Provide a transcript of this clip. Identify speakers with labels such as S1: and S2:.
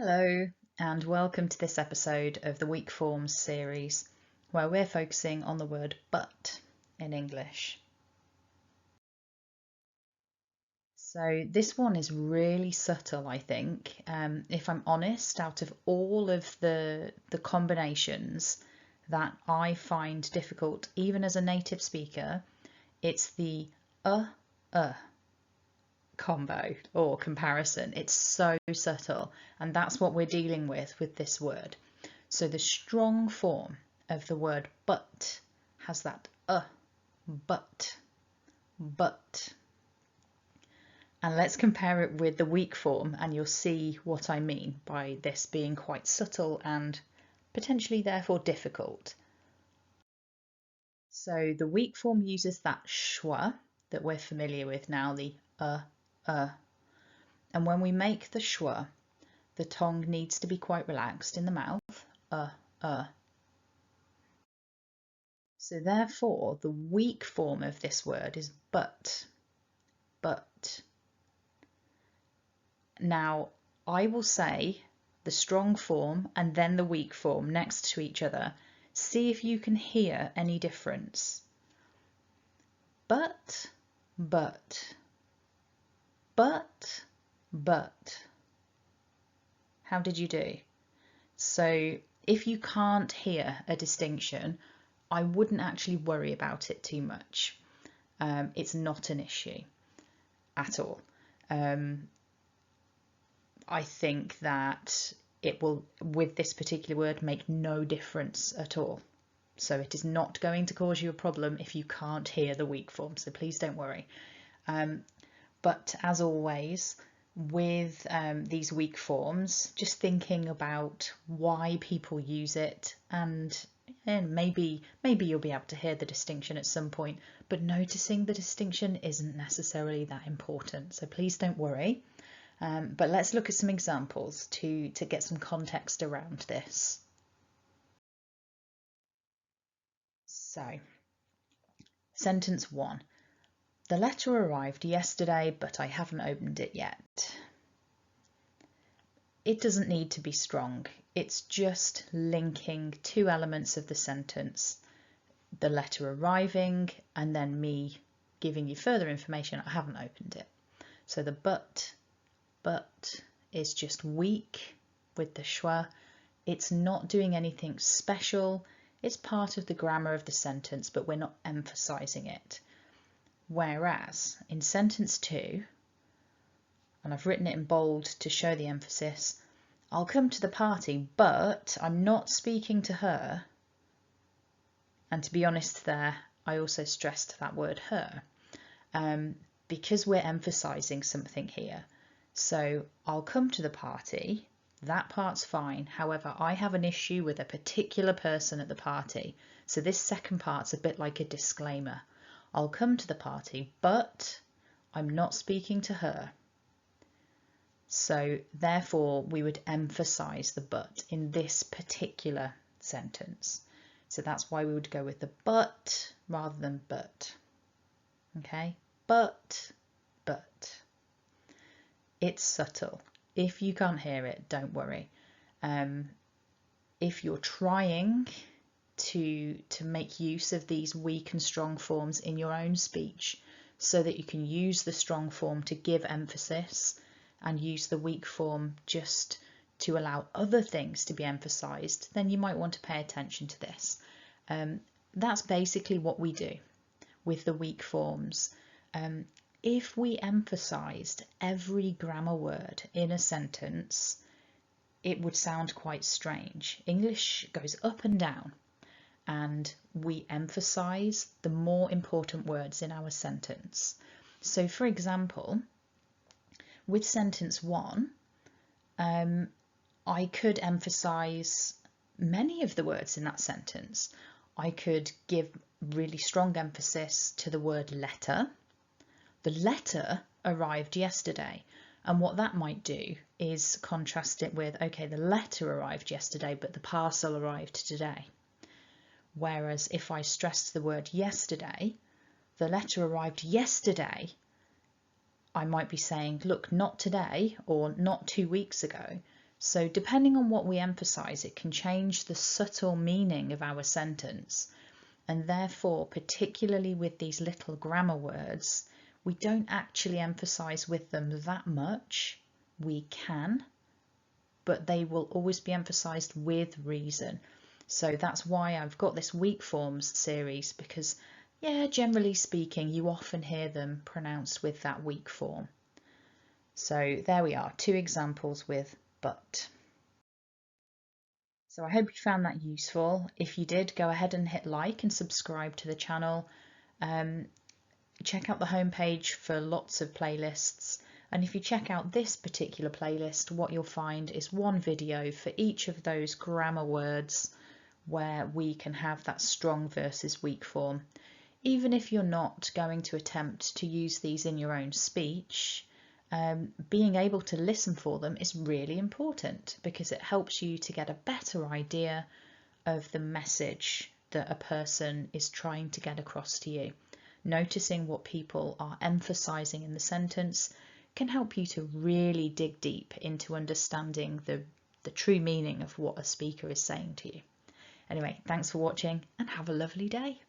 S1: Hello, and welcome to this episode of the Weak Forms series, where we're focusing on the word but in English. So this one is really subtle, I think. If I'm honest, out of all of the combinations that I find difficult, even as a native speaker, it's the uh combo or comparison. It's so subtle, and that's what we're dealing with this word. So the strong form of the word but has that but. And let's compare it with the weak form, and you'll see what I mean by this being quite subtle and potentially therefore difficult. So the weak form uses that schwa that we're familiar with now, the and when we make the schwa, the tongue needs to be quite relaxed in the mouth, So therefore, the weak form of this word is but. Now, I will say the strong form and then the weak form next to each other. See if you can hear any difference. But. How did you do? So if you can't hear a distinction, I wouldn't actually worry about it too much. It's not an issue at all. I think that it will, with this particular word, make no difference at all. So it is not going to cause you a problem if you can't hear the weak form, so please don't worry. But as always, with these weak forms, just thinking about why people use it, and maybe you'll be able to hear the distinction at some point, but noticing the distinction isn't necessarily that important, so please don't worry. But let's look at some examples to get some context around this. So, sentence 1. The letter arrived yesterday, but I haven't opened it yet. It doesn't need to be strong. It's just linking two elements of the sentence. The letter arriving and then me giving you further information. I haven't opened it. So the but is just weak with the schwa. It's not doing anything special. It's part of the grammar of the sentence, but we're not emphasizing it. Whereas in sentence 2, and I've written it in bold to show the emphasis, I'll come to the party, but I'm not speaking to her. And to be honest there, I also stressed that word her, because we're emphasizing something here. So I'll come to the party, that part's fine. However, I have an issue with a particular person at the party. So this second part's a bit like a disclaimer. I'll come to the party, but I'm not speaking to her. So therefore we would emphasize the but in this particular sentence. So that's why we would go with the but rather than but. Okay, but. It's subtle. If you can't hear it, don't worry. If you're trying to make use of these weak and strong forms in your own speech so that you can use the strong form to give emphasis and use the weak form just to allow other things to be emphasized, then you might want to pay attention to this. That's basically what we do with the weak forms. If we emphasized every grammar word in a sentence, it would sound quite strange. English goes up and down, and we emphasize the more important words in our sentence. So for example, with sentence 1, I could emphasize many of the words in that sentence. I could give really strong emphasis to the word letter. The letter arrived yesterday, and what that might do is contrast it with, okay, the letter arrived yesterday, but the parcel arrived today. Whereas if I stressed the word yesterday, the letter arrived yesterday, I might be saying, look, not today or not 2 weeks ago. So depending on what we emphasize, it can change the subtle meaning of our sentence. And therefore, particularly with these little grammar words, we don't actually emphasize with them that much. We can, but they will always be emphasized with reason. So that's why I've got this weak forms series, because yeah, generally speaking, you often hear them pronounced with that weak form. So there we are, 2 examples with but. So I hope you found that useful. If you did, go ahead and hit like and subscribe to the channel. Check out the homepage for lots of playlists. And if you check out this particular playlist, what you'll find is one video for each of those grammar words where we can have that strong versus weak form. Even if you're not going to attempt to use these in your own speech, being able to listen for them is really important, because it helps you to get a better idea of the message that a person is trying to get across to you. Noticing what people are emphasizing in the sentence can help you to really dig deep into understanding the true meaning of what a speaker is saying to you. Anyway, thanks for watching and have a lovely day.